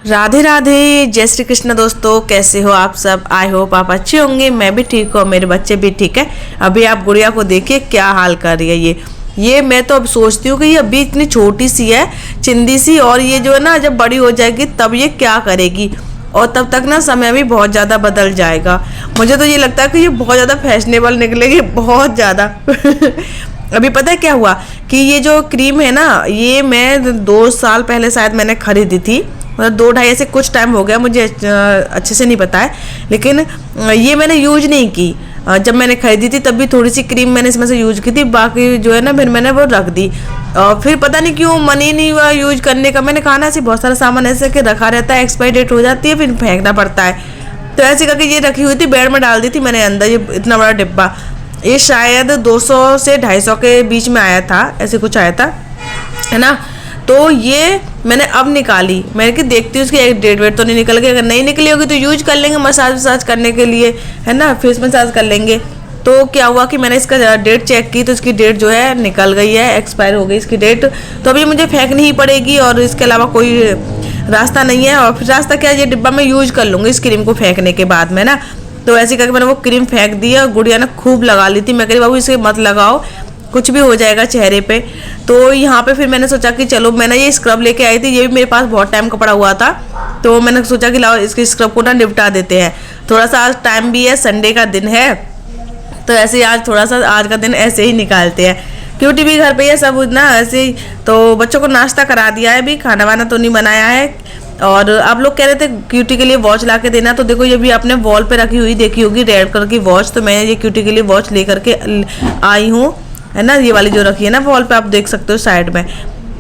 राधे राधे, जय श्री कृष्ण। दोस्तों कैसे हो आप सब? आई होप आप अच्छे होंगे। मैं भी ठीक हूँ, मेरे बच्चे भी ठीक है। अभी आप गुड़िया को देखिए क्या हाल कर रही है ये मैं तो अब सोचती हूँ कि ये अभी इतनी छोटी सी है, चिंदी सी, और ये जो है ना जब बड़ी हो जाएगी तब ये क्या करेगी, और तब तक ना समय भी बहुत ज़्यादा बदल जाएगा। मुझे तो ये लगता है कि ये बहुत ज़्यादा फैशनेबल निकलेगी, बहुत ज़्यादा। अभी पता है क्या हुआ कि ये जो क्रीम है ना, ये मैं 2 साल पहले शायद मैंने खरीदी थी, मतलब 2 ढाई ऐसे कुछ टाइम हो गया, मुझे अच्छे से नहीं पता है, लेकिन ये मैंने यूज नहीं की। जब मैंने खरीदी थी तब भी थोड़ी सी क्रीम मैंने इसमें से यूज की थी, बाकी जो है ना फिर मैंने वो रख दी। और फिर पता नहीं क्यों मन ही नहीं हुआ यूज करने का। मैंने कहा ना ऐसे बहुत सारा सामान ऐसे कि रखा रहता है, एक्सपायरी डेट हो जाती है, फिर फेंकना पड़ता है। तो ऐसे करके ये रखी हुई थी, बेड में डाल दी थी मैंने अंदर, ये इतना बड़ा डिब्बा। ये शायद 200 से 250 के बीच में आया था, ऐसे कुछ आया था, है ना। तो ये मैंने अब निकाली, मैंने कि देखती हूँ उसकी एक डेट वेट तो नहीं निकल गई। अगर नहीं निकली होगी तो यूज कर लेंगे मसाज वसाज करने के लिए, है ना, फेस मसाज कर लेंगे। तो क्या हुआ कि मैंने इसका डेट चेक की तो इसकी डेट जो है निकल गई है, एक्सपायर हो गई इसकी डेट। तो अभी मुझे फेंकनी ही पड़ेगी और इसके अलावा कोई रास्ता नहीं है। और फिर रास्ता क्या है, ये डिब्बा मैं यूज कर लूँगी इस क्रीम को फेंकने के बाद में ना। तो ऐसे करके मैंने वो क्रीम फेंक दी और गुड़िया ने खूब लगा ली थी। मैं कह रही बाबू इसे मत लगाओ, कुछ भी हो जाएगा चेहरे पे। तो यहाँ पे फिर मैंने सोचा कि चलो, मैंने ये स्क्रब लेके आई थी, ये भी मेरे पास बहुत टाइम का पड़ा हुआ था, तो मैंने सोचा कि लाओ इसके स्क्रब को ना निपटा देते हैं। थोड़ा सा आज टाइम भी है, संडे का दिन है, तो ऐसे ही आज थोड़ा सा आज का दिन ऐसे ही निकालते हैं। क्यूटी भी घर पे है सब ना ऐसे ही। तो बच्चों को नाश्ता करा दिया है, अभी खाना वाना तो नहीं बनाया है। और आप लोग कह रहे थे क्यूटी के लिए वॉच ला के देना, तो देखो ये भी आपने वॉल पे रखी हुई देखी होगी रेड कलर की वॉच। तो मैं ये क्यूटी के लिए वॉच लेकर के आई हूँ, है ना, ये वाली जो रखी है ना वॉल पे, आप देख सकते हो साइड में।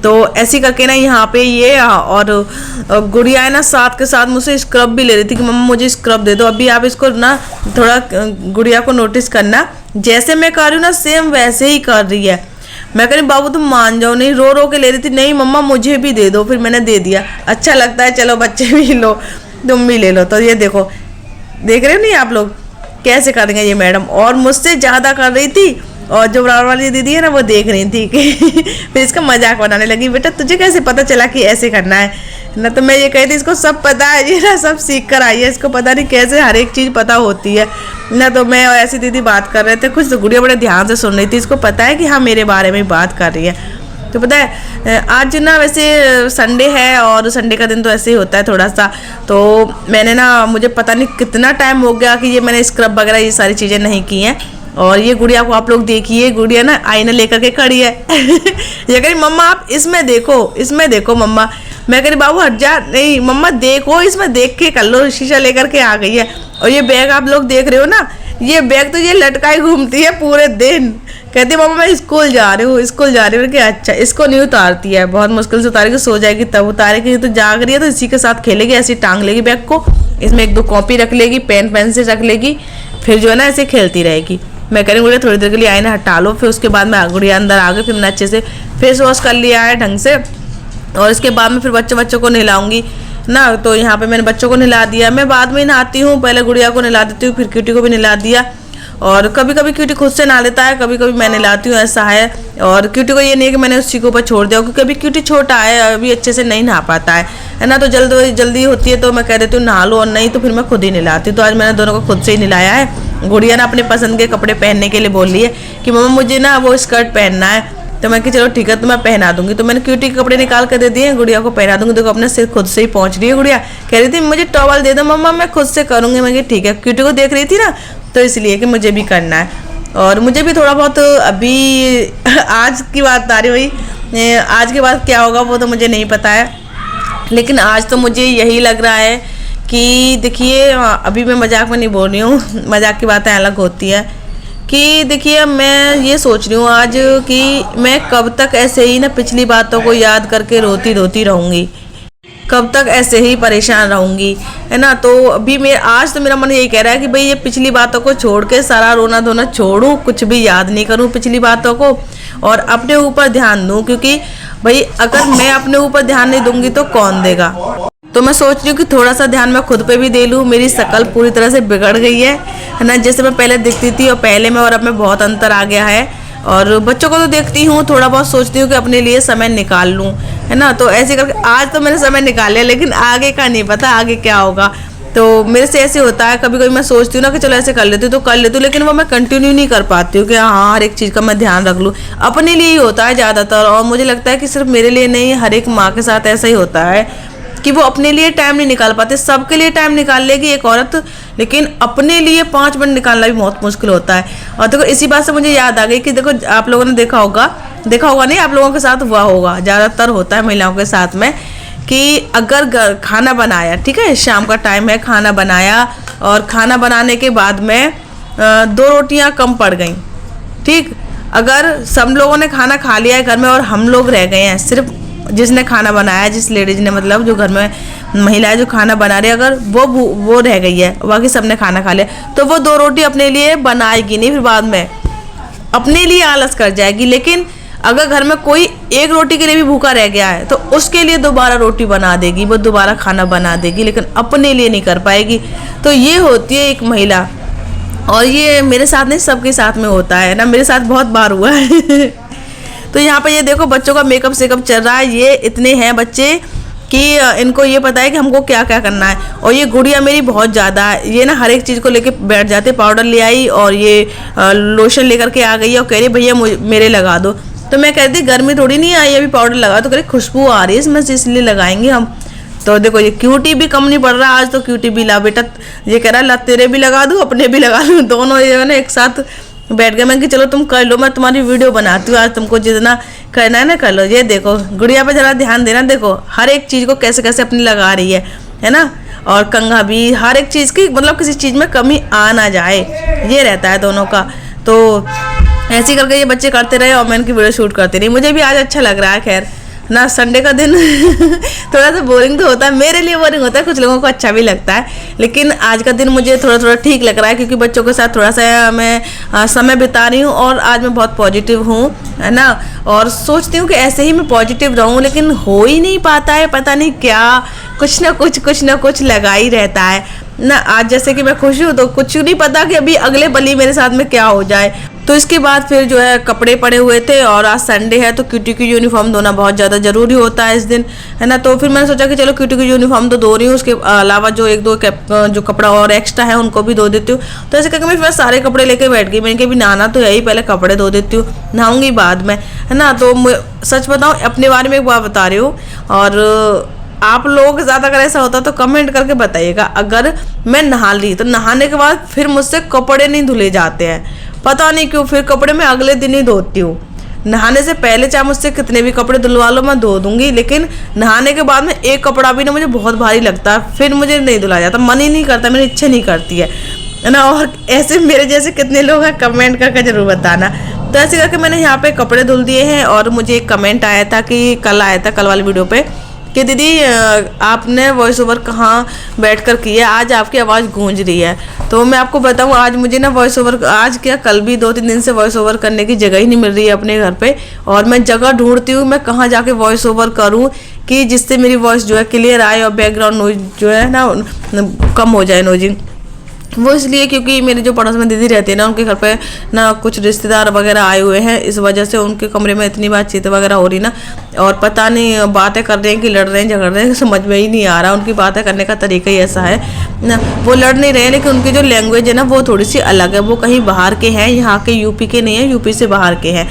तो ऐसी करके ना यहाँ पे ये, और गुड़िया है ना साथ के साथ मुझसे स्क्रब भी ले रही थी कि मम्मा मुझे स्क्रब दे दो। अभी आप इसको ना थोड़ा गुड़िया को नोटिस करना, जैसे मैं कर रही हूँ ना सेम वैसे ही कर रही है। मैं कह रही बाबू तुम मान जाओ, नहीं रो रो के ले रही थी, नहीं मम्मा मुझे भी दे दो, फिर मैंने दे दिया। अच्छा लगता है, चलो बच्चे भी लो, तुम भी ले लो। तो ये देखो, देख रहे हो नहीं आप लोग कैसे कर रही हैं ये मैडम, और मुझसे ज़्यादा कर रही थी। और जो बराबर वाली दीदी है ना वो देख रही थी कि फिर इसका मजाक बनाने लगी, बेटा तुझे कैसे पता चला कि ऐसे करना है ना। तो मैं ये कही थी इसको सब पता है, ये ना सब सीख कर आई है, इसको पता नहीं कैसे हर एक चीज़ पता होती है ना। तो मैं और ऐसी दीदी बात कर रहे थे कुछ, तो गुड़िया बड़े ध्यान से सुन रही थी, इसको पता है कि हाँ मेरे बारे में बात कर रही है। तो पता है आज ना वैसे संडे है, और संडे का दिन तो ऐसे ही होता है थोड़ा सा। तो मैंने ना, मुझे पता नहीं कितना टाइम हो गया कि ये मैंने स्क्रब वगैरह ये सारी चीज़ें नहीं की हैं। और ये गुड़िया को आप लोग देखिए, गुड़िया ना आईना लेकर के खड़ी है। ये कह रही मम्मा आप इसमें देखो, इसमें देखो मम्मा। मैं कह रही बाबू हट जा, नहीं मम्मा देखो इसमें देख के कर लो। शीशा लेकर के आ गई है। और ये बैग आप लोग देख रहे हो ना, ये बैग तो ये लटकाई घूमती है पूरे दिन। कहती है मम्मा मैं स्कूल जा रही हूँ, स्कूल जा रही हूँ। कि अच्छा, इसको नहीं उतारती है, बहुत मुश्किल से उतारेगी, सो जाएगी तब उतारेगी। तो जाग रही है तो इसी के साथ खेलेगी, ऐसे टांग लेगी बैग को, इसमें 1-2 कॉपी रख लेगी, पेन से रख लेगी, फिर जो है ना ऐसे खेलती रहेगी। मैं कह रही गुड़िया थोड़ी देर के लिए आईना हटा लो। फिर उसके बाद में गुड़िया अंदर आ गई, फिर मैंने अच्छे से फेस वॉश कर लिया है ढंग से, और इसके बाद में फिर बच्चों को नहलाऊंगी ना। तो यहाँ पे मैंने बच्चों को नहला दिया, मैं बाद में नहाती हूँ, पहले गुड़िया को नहला देती हूँ, फिर क्यूटी को भी नहला दिया। और कभी कभी क्यूटी खुद से नहा लेता है, कभी कभी मैं नहलाती हूँ, ऐसा है। और क्यूटी को ये नहीं है कि मैंने उसी के ऊपर छोड़ दिया, क्योंकि अभी क्यूटी छोटा है, अभी अच्छे से नहीं नहा पाता है ना। तो जल्दी होती है तो मैं कह देती हूँ नहा लो, और नहीं तो फिर मैं खुद ही नहलाती हूँ। तो आज मैंने दोनों को खुद से ही नहलाया है। गुड़िया ना अपने पसंद के कपड़े पहनने के लिए बोल रही है कि मम्मा मुझे ना वो स्कर्ट पहनना है। तो मैं कि चलो ठीक है तो मैं पहना दूंगी। तो मैंने क्यूटी के कपड़े निकाल कर दे दिए, गुड़िया को पहना दूंगी। देखो अपने से खुद से ही पहुंच रही है गुड़िया, कह रही थी मुझे टॉवल दे दो मम्मा, मैं खुद से करूंगी। मैं कि ठीक है, क्यूटी को देख रही थी ना तो इसलिए कि मुझे भी करना है। और मुझे भी थोड़ा बहुत अभी आज की बात आ रही हुई, आज के बाद क्या होगा वो तो मुझे नहीं पता है, लेकिन आज तो मुझे यही लग रहा है कि देखिए, अभी मैं मजाक में नहीं बोल रही हूँ, मजाक की बातें अलग होती है। कि देखिए मैं ये सोच रही हूँ आज कि मैं कब तक ऐसे ही ना पिछली बातों को याद करके रोती रोती रहूँगी, कब तक ऐसे ही परेशान रहूँगी, है ना। तो अभी आज तो मेरा मन यही कह रहा है कि भाई ये पिछली बातों को छोड़ के सारा रोना धोना छोड़ूँ, कुछ भी याद नहीं करूँ पिछली बातों को, और अपने ऊपर ध्यान दूँ। क्योंकि भाई अगर मैं अपने ऊपर ध्यान नहीं दूंगी तो कौन देगा। तो मैं सोच रही हूँ कि थोड़ा सा ध्यान मैं खुद पे भी दे लूँ। मेरी शक्ल पूरी तरह से बिगड़ गई है ना, जैसे मैं पहले दिखती थी और पहले में और अब में बहुत अंतर आ गया है। और बच्चों को तो देखती हूँ, थोड़ा बहुत सोचती हूँ कि अपने लिए समय निकाल लूँ, है ना। तो ऐसे करके आज तो मैंने समय निकाल लिया, लेकिन आगे का नहीं पता, आगे क्या होगा। तो मेरे से ऐसे होता है, कभी कभी मैं सोचती हूँ ना कि चलो ऐसे कर लेती हूँ, तो कर लेती हूँ, लेकिन वो मैं कंटिन्यू नहीं कर पाती हूँ कि हाँ हर एक चीज़ का मैं ध्यान रख लूँ। अपने लिए ही होता है ज़्यादातर, और मुझे लगता है कि सिर्फ मेरे लिए नहीं, हर एक माँ के साथ ऐसा ही होता है कि वो अपने लिए टाइम नहीं निकाल पाते। सबके लिए टाइम निकाल लेगी एक औरत, लेकिन अपने लिए 5 मिनट निकालना भी बहुत मुश्किल होता है। और देखो इसी बात से मुझे याद आ गई कि देखो आप लोगों ने देखा होगा नहीं, आप लोगों के साथ हुआ होगा, ज़्यादातर होता है महिलाओं के साथ में, कि अगर खाना बनाया, ठीक है, शाम का टाइम है, खाना बनाया और खाना बनाने के बाद में 2 रोटियां कम पड़ गई, ठीक। अगर सब लोगों ने खाना खा लिया है घर में और हम लोग रह गए हैं, सिर्फ जिसने खाना बनाया, जिस लेडीज ने, मतलब जो घर में महिला है जो खाना बना रही है, अगर वो रह गई है, बाकी सबने खाना खा लिया, तो वो 2 रोटी अपने लिए बनाएगी नहीं, फिर बाद में अपने लिए आलस कर जाएगी। लेकिन अगर घर में कोई 1 रोटी के लिए भी भूखा रह गया है तो उसके लिए दोबारा रोटी बना देगी, वो दोबारा खाना बना देगी, लेकिन अपने लिए नहीं कर पाएगी। तो ये होती है एक महिला, और ये मेरे साथ नहीं, सबके साथ में होता है ना, मेरे साथ बहुत बार हुआ है। तो यहाँ पे ये देखो बच्चों का मेकअप सेकअप चल रहा है, ये इतने हैं बच्चे कि इनको ये पता है कि हमको क्या क्या करना है। और ये गुड़िया मेरी बहुत ज़्यादा है, ये ना हर एक चीज़ को लेके बैठ जाते, पाउडर ले आई और ये लोशन लेकर के आ गई और कह रही भैया मेरे लगा दो। तो मैं कहती गर्मी थोड़ी नहीं आई अभी पाउडर लगा, तो कह रही खुशबू आ रही है इसमें से, इसलिए लगाएंगे हम। तो देखो ये क्यूटी भी कम नहीं पड़ रहा आज, तो क्यूटी भी ला बेटा, ये कह रहा ला तेरे भी लगा दूँ अपने भी लगा लूँ, दोनों ये ना एक साथ बैठ गए। मैं कि चलो तुम कर लो, मैं तुम्हारी वीडियो बनाती हूँ आज, तुमको जितना करना है ना कर लो। ये देखो गुड़िया पे जरा ध्यान देना, देखो हर एक चीज़ को कैसे कैसे अपनी लगा रही है ना। और कंघा भी, हर एक चीज़ की, मतलब किसी चीज़ में कमी आ ना जाए, ये रहता है दोनों का। तो ऐसे ही करके ये बच्चे करते रहे और मैं इनकी वीडियो शूट करती रही। मुझे भी आज अच्छा लग रहा है, खैर ना, संडे का दिन थोड़ा सा बोरिंग तो होता है, मेरे लिए बोरिंग होता है, कुछ लोगों को अच्छा भी लगता है, लेकिन आज का दिन मुझे थोड़ा थोड़ा ठीक लग रहा है, क्योंकि बच्चों के साथ थोड़ा सा मैं समय बिता रही हूँ और आज मैं बहुत पॉजिटिव हूँ, है ना। और सोचती हूँ कि ऐसे ही मैं पॉजिटिव रहूँ, लेकिन हो ही नहीं पाता है, पता नहीं क्या, कुछ ना कुछ लगा ही रहता है ना। आज जैसे कि मैं खुश हूँ तो कुछ नहीं पता कि अभी अगले बली मेरे साथ में क्या हो जाए। तो इसके बाद फिर जो है कपड़े पड़े हुए थे, और आज संडे है तो क्यूटी की यूनिफॉर्म धोना बहुत ज़्यादा ज़रूरी होता है इस दिन, है ना। तो फिर मैंने सोचा कि चलो क्यूटी की यूनिफॉर्म तो धो रही हूँ, उसके अलावा जो 1-2 जो कपड़ा और एक्स्ट्रा है उनको भी धो देती हूँ। तो ऐसे करके मैं फिर सारे कपड़े लेके बैठ गई, मैंने कहा भी नहाना तो है ही, पहले कपड़े धो देती हूँ, नहाऊंगी बाद में, है ना। तो सच बताऊँ अपने बारे में एक बात बता रही हूँ, और आप लोगों के साथ अगर ऐसा होता तो कमेंट करके बताइएगा। अगर मैं नहा ली तो नहाने के बाद फिर मुझसे कपड़े नहीं धुले जाते हैं, पता नहीं क्यों, फिर कपड़े मैं अगले दिन ही धोती हूँ। नहाने से पहले चाहे मुझसे कितने भी कपड़े धुलवा लो मैं धो दूंगी, लेकिन नहाने के बाद में एक कपड़ा भी ना मुझे बहुत भारी लगता है, फिर मुझे नहीं धुला जाता, मन ही नहीं करता, मेरी इच्छा नहीं करती है ना। और ऐसे मेरे जैसे कितने लोग हैं कमेंट करके जरूर बताना। तो ऐसे करके मैंने यहाँ पे कपड़े धुल दिए हैं। और मुझे एक कमेंट आया था कि कल आया था, कल वाली वीडियो पे, कि दीदी आपने वॉइस ओवर कहाँ बैठकर किया, आज आपकी आवाज़ गूंज रही है। तो मैं आपको बताऊँ आज मुझे ना वॉइस ओवर, आज क्या कल भी 2-3 दिन से वॉइस ओवर करने की जगह ही नहीं मिल रही है अपने घर पे, और मैं जगह ढूंढती हूँ मैं कहाँ जाके वॉइस ओवर करूँ कि जिससे मेरी वॉइस जो है क्लियर आए और बैकग्राउंड नॉइज जो है ना कम हो जाए, नॉइजिंग। वो इसलिए क्योंकि मेरे जो पड़ोस में दीदी रहती है ना, उनके घर पे ना कुछ रिश्तेदार वगैरह आए हुए हैं, इस वजह से उनके कमरे में इतनी बातचीत वगैरह हो रही ना, और पता नहीं बातें कर रहे हैं कि लड़ रहे हैं झगड़ रहे हैं, समझ में ही नहीं आ रहा। उनकी बातें करने का तरीका ही ऐसा है ना, वो लड़ नहीं रहे हैं, लेकिन उनकी जो लैंग्वेज है ना वो थोड़ी सी अलग है, वो कहीं बाहर के हैं, यहाँ के यूपी के नहीं है, यूपी से बाहर के हैं।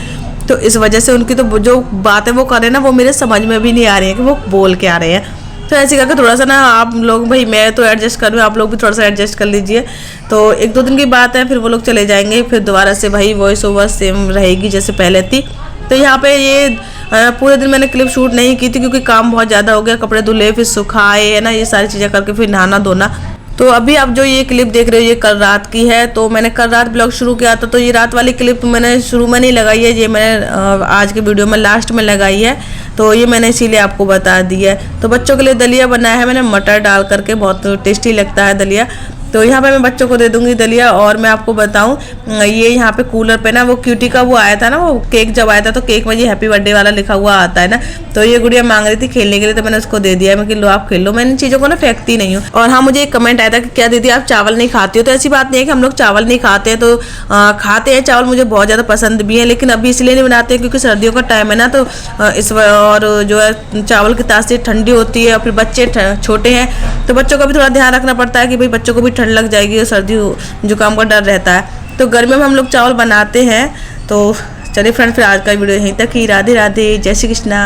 तो इस वजह से उनकी तो जो बातें वो कर रहे हैं ना वो मेरे समझ में भी नहीं आ रही है कि वो बोल के आ रहे हैं। तो ऐसे करके थोड़ा सा ना आप लोग, भाई मैं तो एडजस्ट कर रही हूँ, आप लोग भी थोड़ा सा एडजस्ट कर लीजिए। तो 1-2 दिन की बात है, फिर वो लोग चले जाएंगे, फिर दोबारा से भाई वॉइस ओवर सेम रहेगी जैसे पहले थी। तो यहाँ पे ये पूरे दिन मैंने क्लिप शूट नहीं की थी क्योंकि काम बहुत ज़्यादा हो गया, कपड़े धुले फिर सुखाए, है ना, ये सारी चीज़ें करके फिर नहाना धोना। तो अभी आप जो ये क्लिप देख रहे हो ये कल रात की है। तो मैंने कल रात ब्लॉग शुरू किया था, तो ये रात वाली क्लिप मैंने शुरू में नहीं लगाई है, ये मैंने आज के वीडियो में लास्ट में लगाई है, तो ये मैंने इसीलिए आपको बता दी है। तो बच्चों के लिए दलिया बनाया है मैंने मटर डाल करके, बहुत टेस्टी लगता है दलिया। तो यहाँ पे मैं बच्चों को दे दूंगी दलिया। और मैं आपको बताऊँ, ये यहाँ पे कूलर पे ना वो क्यूटी का वो आया था ना, वो केक जब आया था तो केक में ये हैप्पी बर्थडे वाला लिखा हुआ आता है ना, तो ये गुड़िया मांग रही थी खेलने के लिए, तो मैंने उसको दे दिया। मैं कि लो आप खेल लो, मैं इन चीज़ों को ना फेंकती नहीं हूँ। और हाँ, मुझे एक कमेंट आया था कि क्या दीदी आप चावल नहीं खाती हो, तो ऐसी बात नहीं है कि हम लोग चावल नहीं खाते हैं, तो खाते हैं चावल, मुझे बहुत ज़्यादा पसंद भी है, लेकिन अभी इसलिए नहीं बनाते हैं क्योंकि सर्दियों का टाइम है ना, तो और जो है चावल की तासीर ठंडी होती है, और फिर बच्चे छोटे हैं तो बच्चों का भी थोड़ा ध्यान रखना पड़ता है कि भाई बच्चों को भी ठंड लग जाएगी और सर्दी जुकाम का डर रहता है। तो गर्मियों में हम लोग चावल बनाते हैं। तो चलिए फ्रेंड, फिर आज का वीडियो यहीं तक ही। राधे राधे, जय श्री कृष्णा।